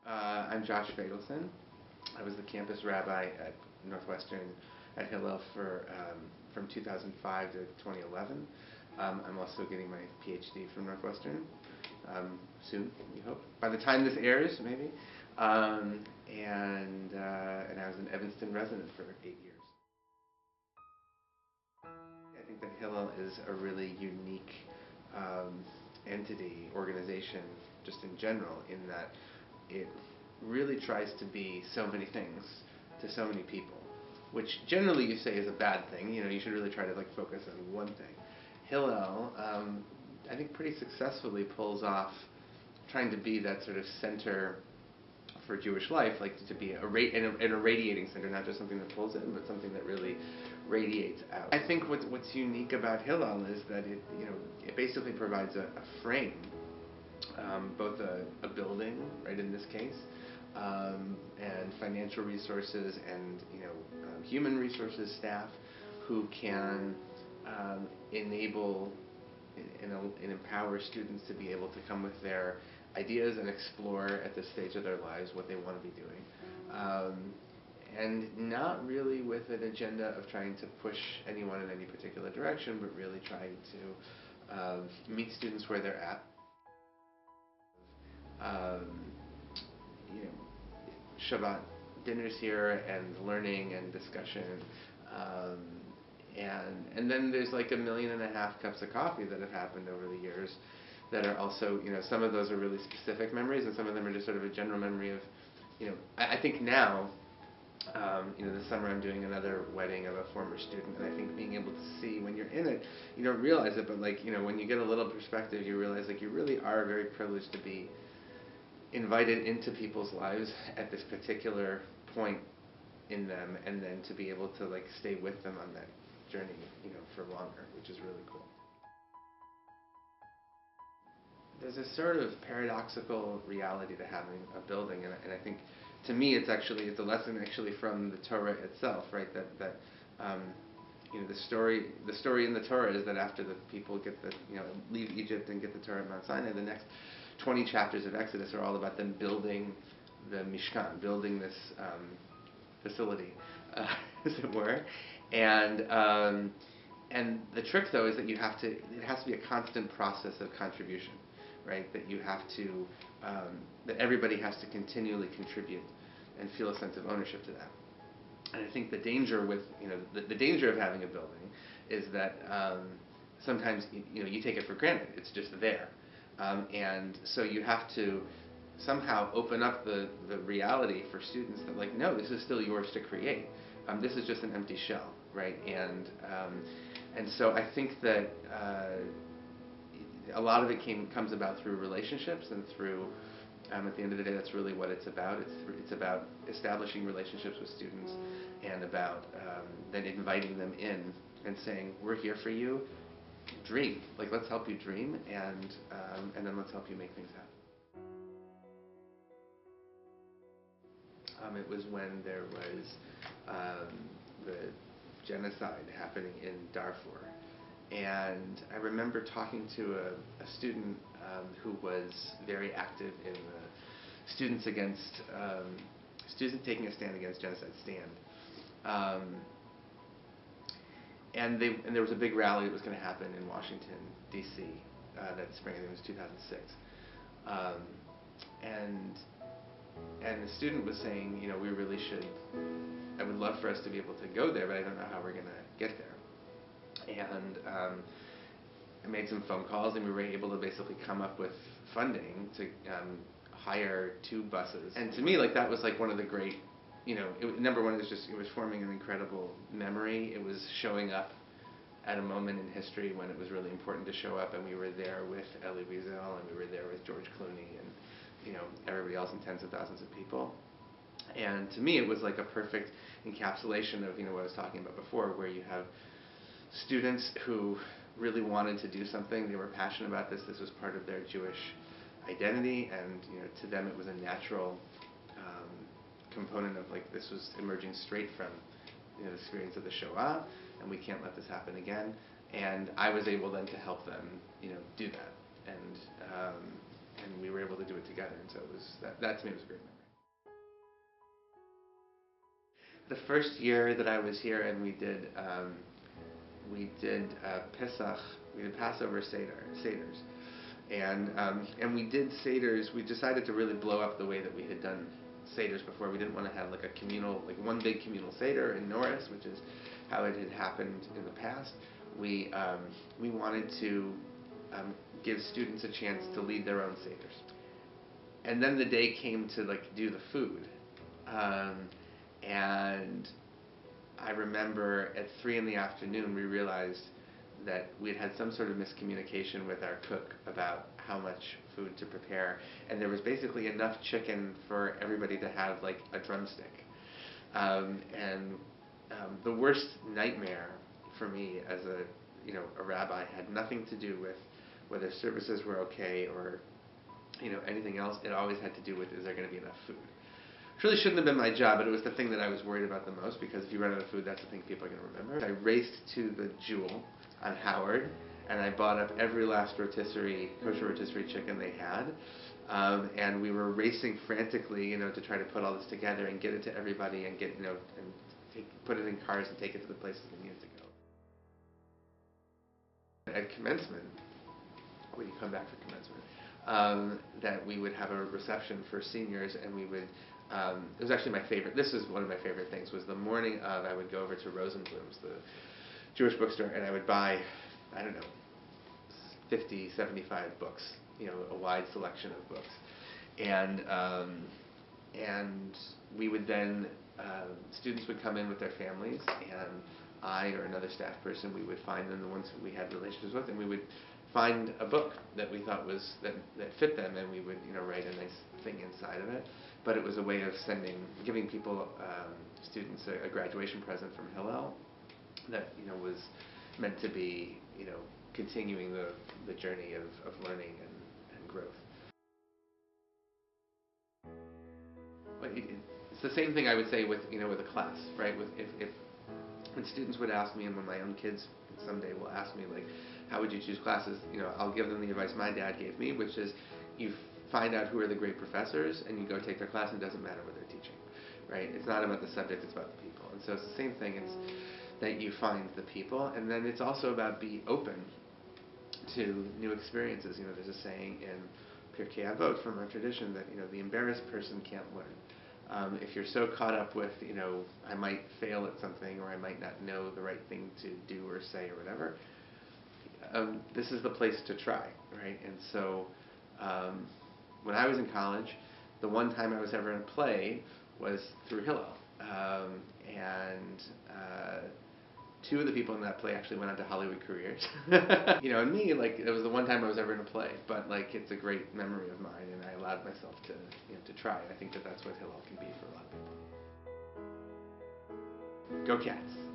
I'm Josh Fiegelson. I was the campus rabbi at Northwestern at Hillel from 2005 to 2011. I'm also getting my PhD from Northwestern soon, we hope. By the time this airs, maybe. And I was an Evanston resident for 8 years. I think that Hillel is a really unique entity, organization, just in general, in that it really tries to be so many things to so many people, which generally you say is a bad thing. You know, you should really try to focus on one thing. Hillel, I think, pretty successfully pulls off trying to be that sort of center for Jewish life, to be a radiating center, not just something that pulls in, but something that really radiates out. I think what's unique about Hillel is that it basically provides a frame, both a building, right, in this case, and financial resources and human resources staff who can enable and empower students to be able to come with their ideas and explore at this stage of their lives what they want to be doing. And not really with an agenda of trying to push anyone in any particular direction, but really trying to meet students where they're at. Shabbat dinners here and learning and discussion. And then there's 1.5 million cups of coffee that have happened over the years that are also, some of those are really specific memories, and some of them are just sort of a general memory of, I think now, this summer I'm doing another wedding of a former student, and I think being able to see when you're in it, you don't realize it, but when you get a little perspective, you realize you really are very privileged to be invited into people's lives at this particular point in them, and then to be able to stay with them on that journey, for longer, which is really cool. There's a sort of paradoxical reality to having a building, and I think, to me, it's a lesson actually from the Torah itself, right? That the story in the Torah is that after the people leave Egypt and get the Torah at Mount Sinai, the next 20 chapters of Exodus are all about them building the Mishkan, building this facility, as it were, and the trick, though, is that it has to be a constant process of contribution, right? That you have to, that everybody has to continually contribute and feel a sense of ownership to that. And I think the danger with, the danger of having a building is that sometimes, you take it for granted. It's just there. And so you have to somehow open up the reality for students that, no, this is still yours to create. This is just an empty shell, right? And so I think that a lot of it comes about through relationships and through, at the end of the day, that's really what it's about. It's about establishing relationships with students and about then inviting them in and saying, we're here for you. Dream. Let's help you dream, and then let's help you make things happen. It was when there was the genocide happening in Darfur. And I remember talking to a student who was very active in the Students Taking a Stand Against Genocide stand. And there was a big rally that was going to happen in Washington, D.C. That spring. I think it was 2006. And the student was saying, we really should. I would love for us to be able to go there, but I don't know how we're going to get there. And I made some phone calls, and we were able to basically come up with funding to hire 2 buses. And to me, that was one of the great. Number one, it was forming an incredible memory. It was showing up at a moment in history when it was really important to show up, and we were there with Elie Wiesel, and we were there with George Clooney, and everybody else, and tens of thousands of people. And to me, it was a perfect encapsulation of what I was talking about before, where you have students who really wanted to do something. They were passionate about this. This was part of their Jewish identity, and to them it was a natural component of this was emerging straight from the experience of the Shoah, and we can't let this happen again. And I was able then to help them do that, and we were able to do it together. together, and so it was that to me was a great memory. The first year that I was here, and we did Pesach, we did Passover Seders, and we did Seders. We decided to really blow up the way that we had done Seders before. We didn't want to have like a communal, like one big communal Seder in Norris, which is how it had happened in the past. We wanted to give students a chance to lead their own Seders. And then the day came to like do the food. And I remember at 3 p.m. we realized that we'd had some sort of miscommunication with our cook about how much food to prepare, and there was basically enough chicken for everybody to have like a drumstick. The worst nightmare for me as a rabbi had nothing to do with whether services were okay or anything else. It always had to do with, is there going to be enough food? It really shouldn't have been my job, but it was the thing that I was worried about the most, because if you run out of food, that's the thing people are going to remember. I raced to the Jewel on Howard, and I bought up every last kosher rotisserie chicken they had, and we were racing frantically, to try to put all this together and get it to everybody and get, put it in cars and take it to the places we needed to go. At commencement, when you come back for commencement, that we would have a reception for seniors, and we would. It was actually my favorite. This is one of my favorite things. Was the morning of, I would go over to Rosenblum's, the Jewish bookstore, and I would buy, 50, 75 books. A wide selection of books, and we would then students would come in with their families, and I or another staff person, we would find them the ones who we had relationships with, and we would find a book that we thought was that fit them, and we would write a nice thing inside of it. But it was a way of giving people, students, a graduation present from Hillel that was meant to be continuing the journey of learning and growth. But it's the same thing I would say with with a class, right? If when students would ask me, and when my own kids someday will ask me, like, how would you choose classes? I'll give them the advice my dad gave me, which is you find out who are the great professors and you go take their class, and it doesn't matter what they're teaching, right? It's not about the subject, it's about the people. And so it's the same thing. It's that you find the people, and then it's also about be open to new experiences. There's a saying in Pirkei Avot from our tradition that the embarrassed person can't learn. If you're so caught up with I might fail at something, or I might not know the right thing to do or say or whatever, this is the place to try, right? And so when I was in college, the one time I was ever in a play was through Hillel, and two of the people in that play actually went on to Hollywood careers. And me, like, it was the one time I was ever in a play, but like, it's a great memory of mine, and I allowed myself to try. And I think that that's what Hillel can be for a lot of people. Go Cats!